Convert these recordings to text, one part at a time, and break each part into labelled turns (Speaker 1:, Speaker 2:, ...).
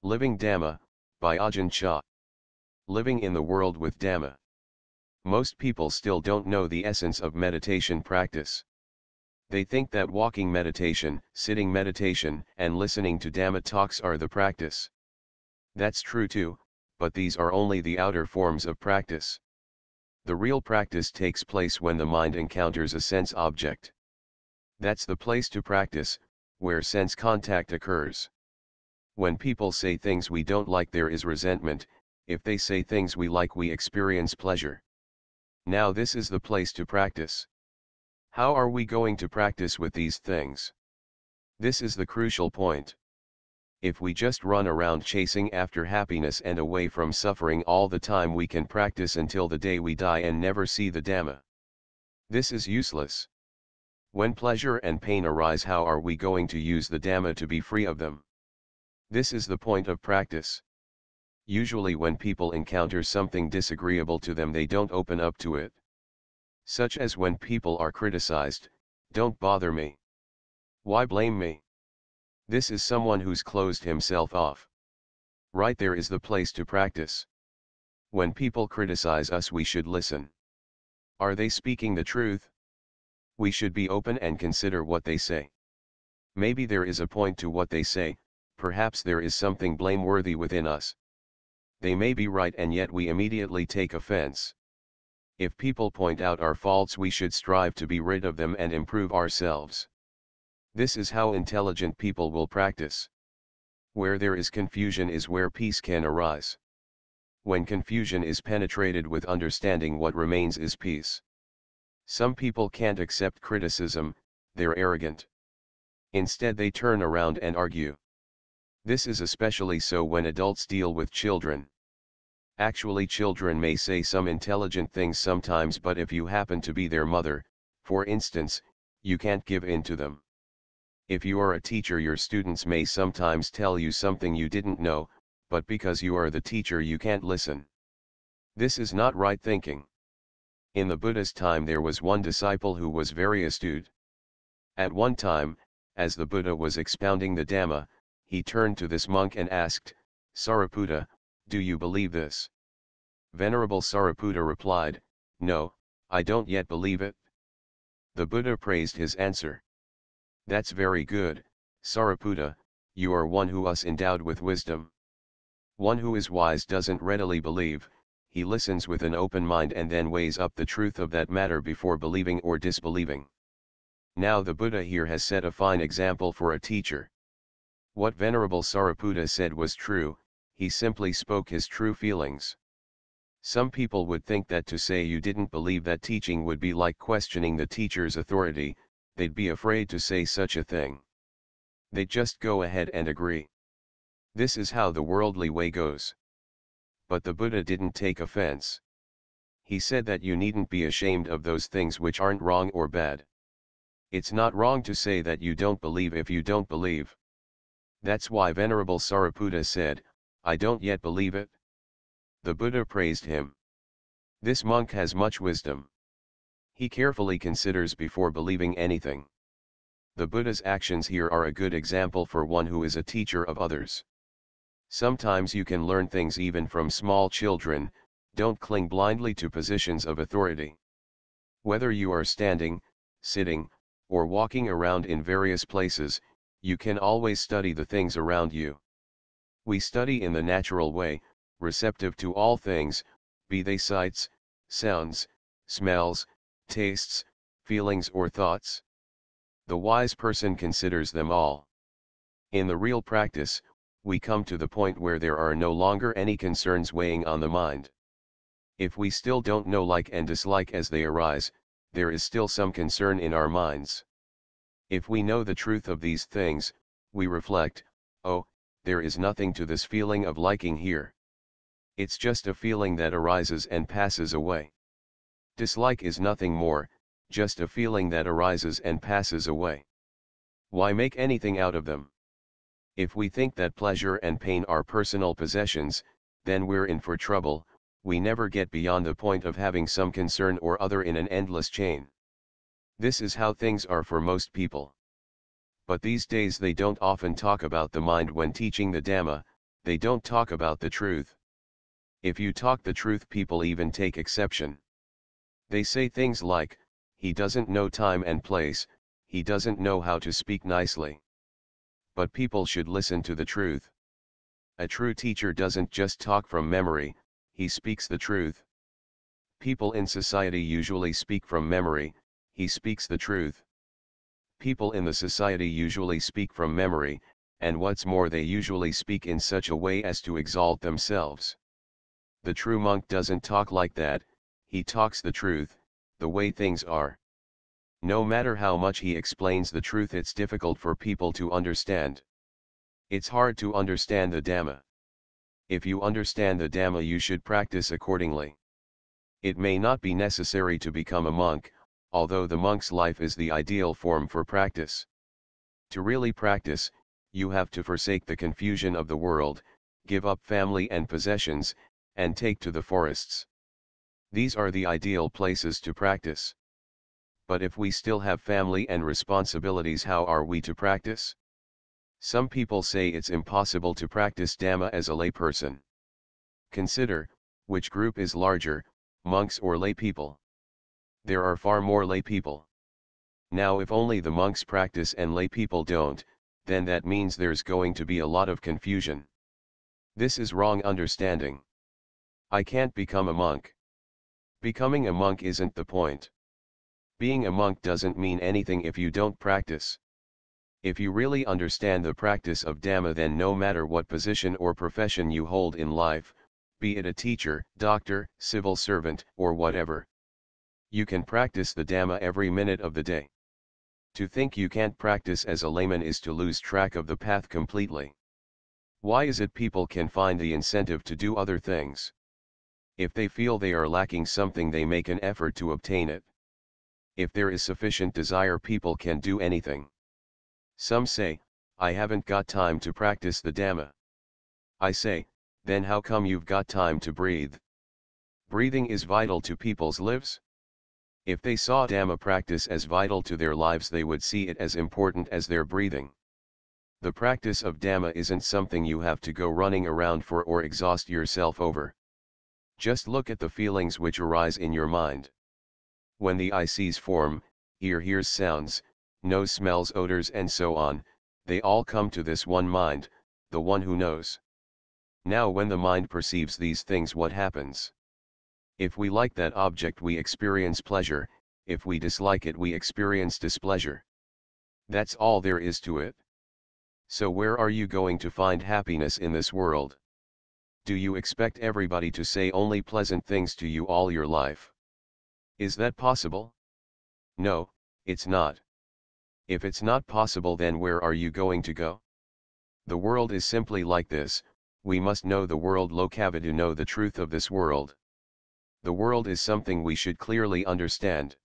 Speaker 1: Living Dhamma, by Ajahn Chah. Living in the world with Dhamma. Most people still don't know the essence of meditation practice. They think that walking meditation, sitting meditation, and listening to Dhamma talks are the practice. That's true too, but these are only the outer forms of practice. The real practice takes place when the mind encounters a sense object. That's the place to practice, where sense contact occurs. When people say things we don't like, there is resentment. If they say things we like, we experience pleasure. Now this is the place to practice. How are we going to practice with these things? This is the crucial point. If we just run around chasing after happiness and away from suffering all the time, we can practice until the day we die and never see the Dhamma. This is useless. When pleasure and pain arise, how are we going to use the Dhamma to be free of them? This is the point of practice. Usually when people encounter something disagreeable to them, they don't open up to it. Such as when people are criticized, "Don't bother me. Why blame me?" This is someone who's closed himself off. Right there is the place to practice. When people criticize us, we should listen. Are they speaking the truth? We should be open and consider what they say. Maybe there is a point to what they say. Perhaps there is something blameworthy within us. They may be right, and yet we immediately take offense. If people point out our faults, we should strive to be rid of them and improve ourselves. This is how intelligent people will practice. Where there is confusion is where peace can arise. When confusion is penetrated with understanding, what remains is peace. Some people can't accept criticism, they're arrogant. Instead, they turn around and argue. This is especially so when adults deal with children. Actually, children may say some intelligent things sometimes, but if you happen to be their mother, for instance, you can't give in to them. If you are a teacher, your students may sometimes tell you something you didn't know, but because you are the teacher, you can't listen. This is not right thinking. In the Buddha's time, there was one disciple who was very astute. At one time, as the Buddha was expounding the Dhamma, he turned to this monk and asked, "Sariputta, do you believe this?" Venerable Sariputta replied, "No, I don't yet believe it." The Buddha praised his answer. "That's very good, Sariputta, you are one who is endowed with wisdom. One who is wise doesn't readily believe, he listens with an open mind and then weighs up the truth of that matter before believing or disbelieving." Now the Buddha here has set a fine example for a teacher. What Venerable Sariputta said was true, he simply spoke his true feelings. Some people would think that to say you didn't believe that teaching would be like questioning the teacher's authority. They'd be afraid to say such a thing. They'd just go ahead and agree. This is how the worldly way goes. But the Buddha didn't take offense. He said that you needn't be ashamed of those things which aren't wrong or bad. It's not wrong to say that you don't believe if you don't believe. That's why Venerable Sariputta said, "I don't yet believe it." The Buddha praised him. This monk has much wisdom. He carefully considers before believing anything. The Buddha's actions here are a good example for one who is a teacher of others. Sometimes you can learn things even from small children. Don't cling blindly to positions of authority. Whether you are standing, sitting, or walking around in various places, you can always study the things around you. We study in the natural way, receptive to all things, be they sights, sounds, smells, tastes, feelings or thoughts. The wise person considers them all. In the real practice, we come to the point where there are no longer any concerns weighing on the mind. If we still don't know like and dislike as they arise, there is still some concern in our minds. If we know the truth of these things, we reflect, "Oh, there is nothing to this feeling of liking here. It's just a feeling that arises and passes away." Dislike is nothing more, just a feeling that arises and passes away. Why make anything out of them? If we think that pleasure and pain are personal possessions, then we're in for trouble. We never get beyond the point of having some concern or other in an endless chain. This is how things are for most people. But these days they don't often talk about the mind when teaching the Dhamma. they don't talk about the truth. If you talk the truth, people even take exception. They say things like, he doesn't know time and place, he doesn't know how to speak nicely. But people should listen to the truth. A true teacher doesn't just talk from memory, he speaks the truth. People in society usually speak from memory, he speaks the truth. People in the society usually speak from memory, and what's more, they usually speak in such a way as to exalt themselves. The true monk doesn't talk like that, he talks the truth, the way things are. No matter how much he explains the truth, it's difficult for people to understand. It's hard to understand the Dhamma. If you understand the Dhamma, you should practice accordingly. It may not be necessary to become a monk, although the monk's life is the ideal form for practice. To really practice, you have to forsake the confusion of the world, give up family and possessions, and take to the forests. These are the ideal places to practice. But if we still have family and responsibilities, how are we to practice? Some people say it's impossible to practice Dhamma as a layperson. Consider, which group is larger, monks or lay people? There are far more lay people. Now if only the monks practice and lay people don't, then that means there's going to be a lot of confusion. This is wrong understanding. I can't become a monk. Becoming a monk isn't the point. Being a monk doesn't mean anything if you don't practice. If you really understand the practice of Dhamma, then no matter what position or profession you hold in life, be it a teacher, doctor, civil servant, or whatever, you can practice the Dhamma every minute of the day. To think you can't practice as a layman is to lose track of the path completely. Why is it people can find the incentive to do other things? If they feel they are lacking something, they make an effort to obtain it. If there is sufficient desire, people can do anything. Some say, I haven't got time to practice the Dhamma. I say, then how come you've got time to breathe? Breathing is vital to people's lives. If they saw Dhamma practice as vital to their lives, they would see it as important as their breathing. The practice of Dhamma isn't something you have to go running around for or exhaust yourself over. Just look at the feelings which arise in your mind. When the eye sees form, ear hears sounds, nose smells odors, and so on, they all come to this one mind, the one who knows. Now when the mind perceives these things, what happens? If we like that object, we experience pleasure, if we dislike it, we experience displeasure. That's all there is to it. So where are you going to find happiness in this world? Do you expect everybody to say only pleasant things to you all your life? Is that possible? No, it's not. If it's not possible, then where are you going to go? The world is simply like this, we must know the world lokava to know the truth of this world. The world is something we should clearly understand.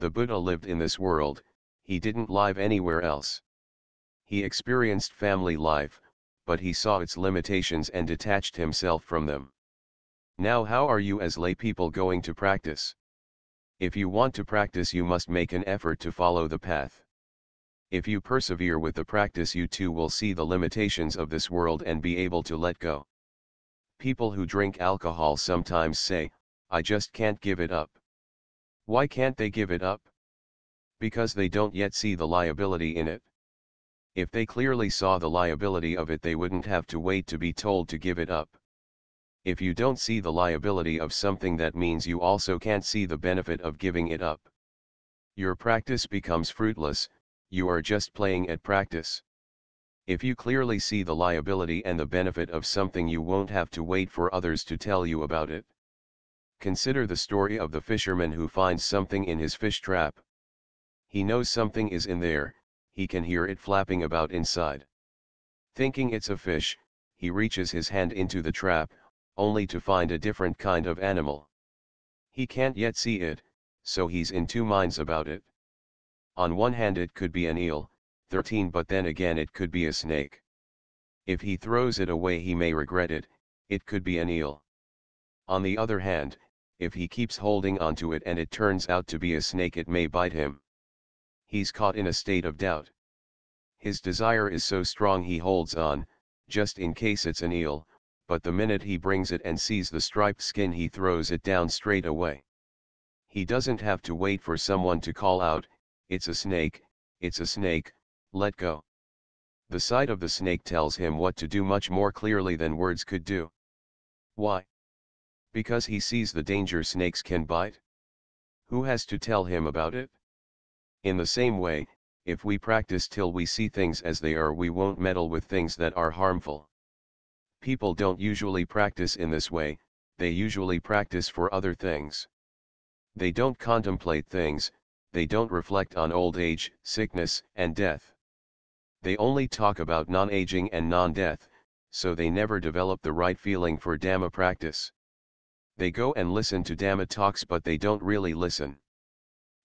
Speaker 1: The Buddha lived in this world, he didn't live anywhere else. He experienced family life, but he saw its limitations and detached himself from them. Now how are you as lay people going to practice? If you want to practice, you must make an effort to follow the path. If you persevere with the practice, you too will see the limitations of this world and be able to let go. People who drink alcohol sometimes say, I just can't give it up. Why can't they give it up? Because they don't yet see the liability in it. If they clearly saw the liability of it, they wouldn't have to wait to be told to give it up. If you don't see the liability of something, that means you also can't see the benefit of giving it up. Your practice becomes fruitless, you are just playing at practice. If you clearly see the liability and the benefit of something, you won't have to wait for others to tell you about it. Consider the story of the fisherman who finds something in his fish trap. He knows something is in there, he can hear it flapping about inside. Thinking it's a fish, he reaches his hand into the trap, only to find a different kind of animal. He can't yet see it, so he's in two minds about it. On one hand it could be an eel, 13, but then again it could be a snake. If he throws it away he may regret it, it could be an eel. On the other hand, if he keeps holding onto it and it turns out to be a snake, it may bite him. He's caught in a state of doubt. His desire is so strong he holds on, just in case it's an eel, but the minute he brings it and sees the striped skin he throws it down straight away. He doesn't have to wait for someone to call out, "It's a snake, it's a snake, let go." The sight of the snake tells him what to do much more clearly than words could do. Why? Because he sees the danger snakes can bite. Who has to tell him about it? In the same way, if we practice till we see things as they are, we won't meddle with things that are harmful. People don't usually practice in this way, they usually practice for other things. They don't contemplate things, they don't reflect on old age, sickness, and death. They only talk about non-aging and non-death, so they never develop the right feeling for Dhamma practice. They go and listen to Dhamma talks, but they don't really listen.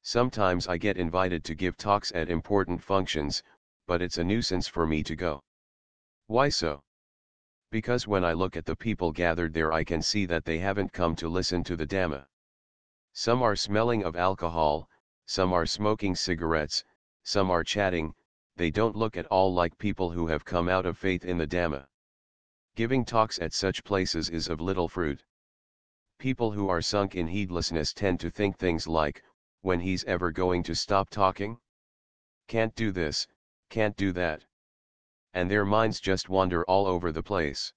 Speaker 1: Sometimes I get invited to give talks at important functions, but it's a nuisance for me to go. Why so? Because when I look at the people gathered there, I can see that they haven't come to listen to the Dhamma. Some are smelling of alcohol, some are smoking cigarettes, some are chatting. They don't look at all like people who have come out of faith in the Dhamma. Giving talks at such places is of little fruit. People who are sunk in heedlessness tend to think things like, when he's ever going to stop talking? Can't do this, can't do that. And their minds just wander all over the place.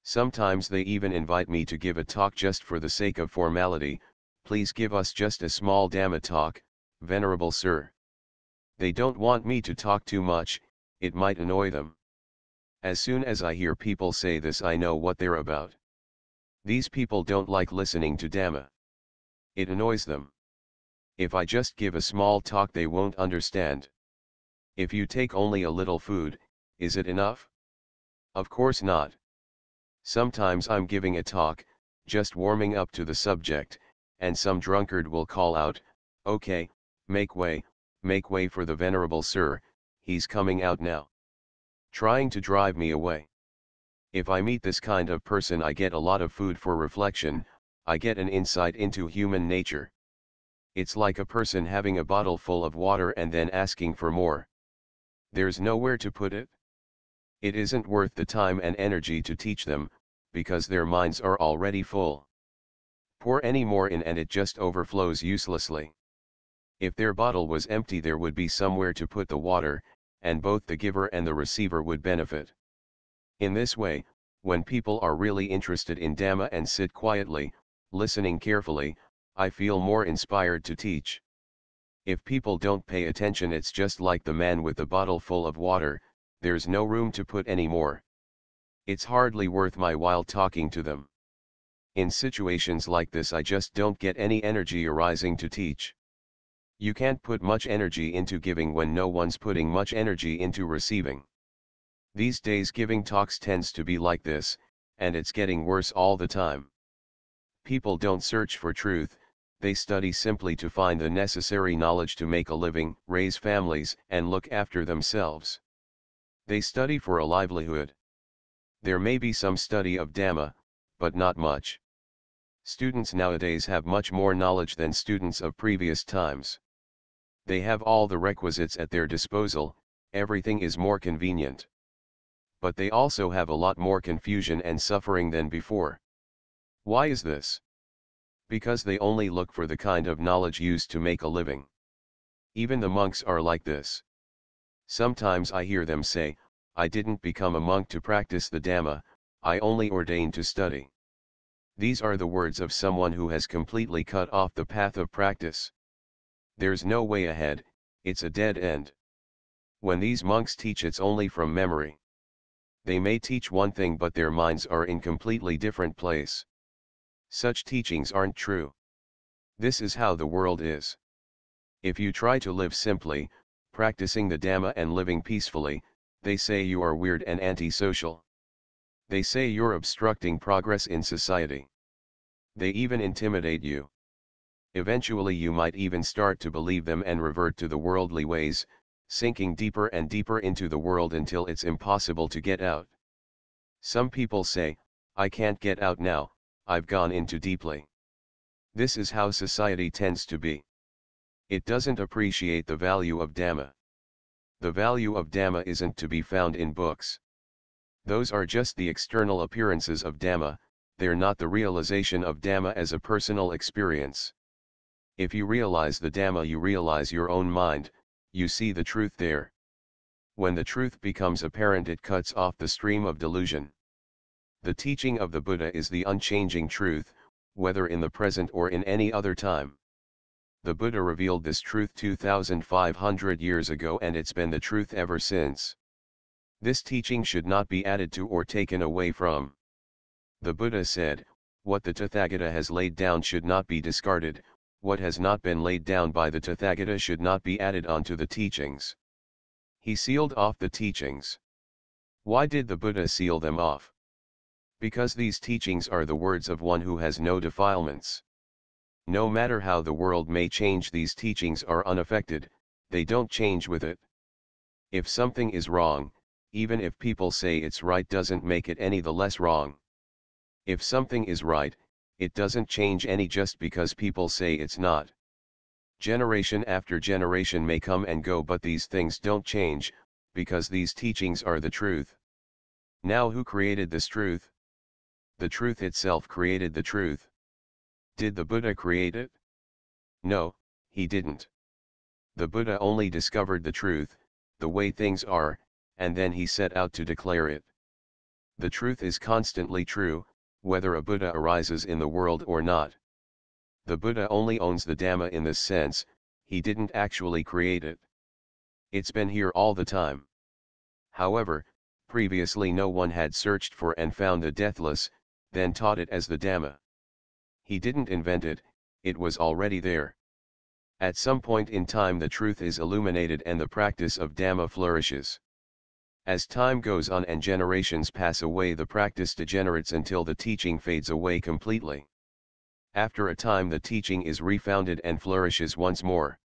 Speaker 1: Sometimes they even invite me to give a talk just for the sake of formality. "Please give us just a small Dhamma talk, Venerable Sir." They don't want me to talk too much, it might annoy them. As soon as I hear people say this, I know what they're about. These people don't like listening to Dhamma. It annoys them. If I just give a small talk, they won't understand. If you take only a little food, is it enough? Of course not. Sometimes I'm giving a talk, just warming up to the subject, and some drunkard will call out, "Okay, make way for the Venerable Sir, he's coming out now," trying to drive me away. If I meet this kind of person, I get a lot of food for reflection, I get an insight into human nature. It's like a person having a bottle full of water and then asking for more. There's nowhere to put it. It isn't worth the time and energy to teach them, because their minds are already full. Pour any more in and it just overflows uselessly. If their bottle was empty, there would be somewhere to put the water, and both the giver and the receiver would benefit. In this way, when people are really interested in Dhamma and sit quietly, listening carefully, I feel more inspired to teach. If people don't pay attention, it's just like the man with the bottle full of water, there's no room to put any more. It's hardly worth my while talking to them. In situations like this, I just don't get any energy arising to teach. You can't put much energy into giving when no one's putting much energy into receiving. These days giving talks tends to be like this, and it's getting worse all the time. People don't search for truth, they study simply to find the necessary knowledge to make a living, raise families, and look after themselves. They study for a livelihood. There may be some study of Dhamma, but not much. Students nowadays have much more knowledge than students of previous times. They have all the requisites at their disposal, everything is more convenient. But they also have a lot more confusion and suffering than before. Why is this? Because they only look for the kind of knowledge used to make a living. Even the monks are like this. Sometimes I hear them say, "I didn't become a monk to practice the Dhamma, I only ordained to study." These are the words of someone who has completely cut off the path of practice. There's no way ahead, it's a dead end. When these monks teach, it's only from memory. They may teach one thing, but their minds are in completely different place. Such teachings aren't true. This is how the world is. If you try to live simply, practicing the Dhamma and living peacefully, they say you are weird and antisocial. They say you're obstructing progress in society. They even intimidate you. Eventually you might even start to believe them and revert to the worldly ways, sinking deeper and deeper into the world until it's impossible to get out. Some people say, "I can't get out now, I've gone in too deeply." This is how society tends to be. It doesn't appreciate the value of Dhamma. The value of Dhamma isn't to be found in books. Those are just the external appearances of Dhamma, they're not the realization of Dhamma as a personal experience. If you realize the Dhamma, you realize your own mind, you see the truth there. When the truth becomes apparent, it cuts off the stream of delusion. The teaching of the Buddha is the unchanging truth, whether in the present or in any other time. The Buddha revealed this truth 2,500 years ago, and it's been the truth ever since. This teaching should not be added to or taken away from. The Buddha said, what the Tathagata has laid down should not be discarded, what has not been laid down by the Tathagata should not be added onto the teachings. He sealed off the teachings. Why did the Buddha seal them off? Because these teachings are the words of one who has no defilements. No matter how the world may change, these teachings are unaffected, they don't change with it. If something is wrong, even if people say it's right, doesn't make it any the less wrong. If something is right, it doesn't change any just because people say it's not. Generation after generation may come and go, but these things don't change, because these teachings are the truth. Now, who created this truth? The truth itself created the truth. Did the Buddha create it? No, he didn't. The Buddha only discovered the truth, the way things are, and then he set out to declare it. The truth is constantly true, whether a Buddha arises in the world or not. The Buddha only owns the Dhamma in this sense, he didn't actually create it. It's been here all the time. However, previously no one had searched for and found the deathless, then taught it as the Dhamma. He didn't invent it, it was already there. At some point in time the truth is illuminated and the practice of Dhamma flourishes. As time goes on and generations pass away, the practice degenerates until the teaching fades away completely. After a time the teaching is refounded and flourishes once more.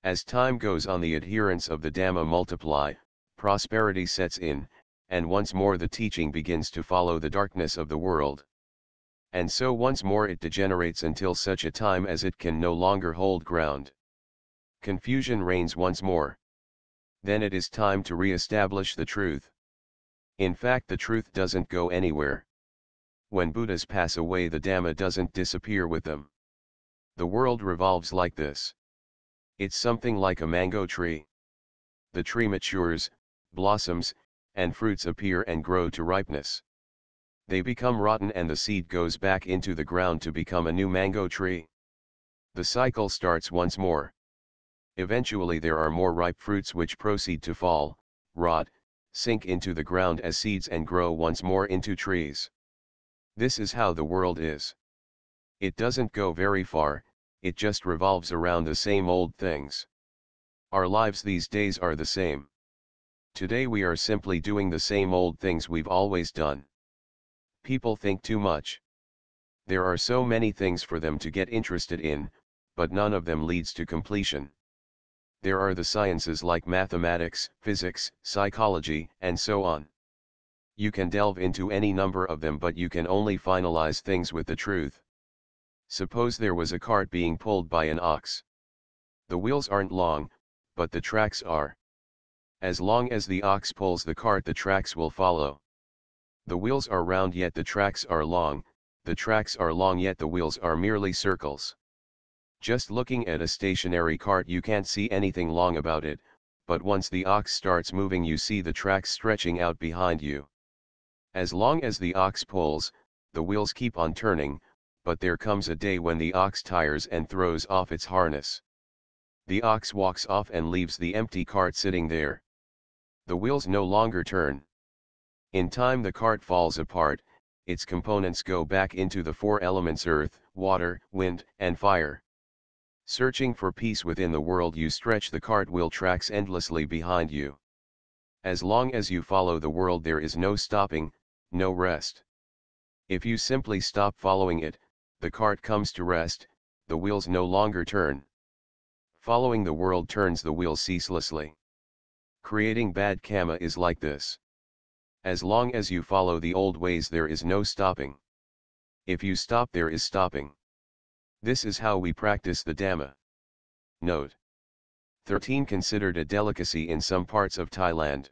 Speaker 1: As time goes on, the adherents of the Dhamma multiply, prosperity sets in, and once more the teaching begins to follow the darkness of the world. And so once more it degenerates until such a time as it can no longer hold ground. Confusion reigns once more. Then it is time to re-establish the truth. In fact, the truth doesn't go anywhere. When Buddhas pass away, the Dhamma doesn't disappear with them. The world revolves like this. It's something like a mango tree. The tree matures, blossoms, and fruits appear and grow to ripeness. They become rotten and the seed goes back into the ground to become a new mango tree. The cycle starts once more. Eventually there are more ripe fruits which proceed to fall, rot, sink into the ground as seeds and grow once more into trees. This is how the world is. It doesn't go very far, it just revolves around the same old things. Our lives these days are the same. Today we are simply doing the same old things we've always done. People think too much. There are so many things for them to get interested in, but none of them leads to completion. There are the sciences like mathematics, physics, psychology, and so on. You can delve into any number of them, but you can only finalize things with the truth. Suppose there was a cart being pulled by an ox. The wheels aren't long, but the tracks are. As long as the ox pulls the cart, the tracks will follow. The wheels are round yet the tracks are long, the tracks are long yet the wheels are merely circles. Just looking at a stationary cart you can't see anything long about it, but once the ox starts moving you see the tracks stretching out behind you. As long as the ox pulls, the wheels keep on turning, but there comes a day when the ox tires and throws off its harness. The ox walks off and leaves the empty cart sitting there. The wheels no longer turn. In time the cart falls apart, its components go back into the four elements: earth, water, wind, and fire. Searching for peace within the world, you stretch the cart wheel tracks endlessly behind you. As long as you follow the world there is no stopping, no rest. If you simply stop following it, the cart comes to rest, the wheels no longer turn. Following the world turns the wheel ceaselessly. Creating bad karma is like this. As long as you follow the old ways there is no stopping. If you stop there is stopping. This is how we practice the Dhamma. Note 13. Considered a delicacy in some parts of Thailand.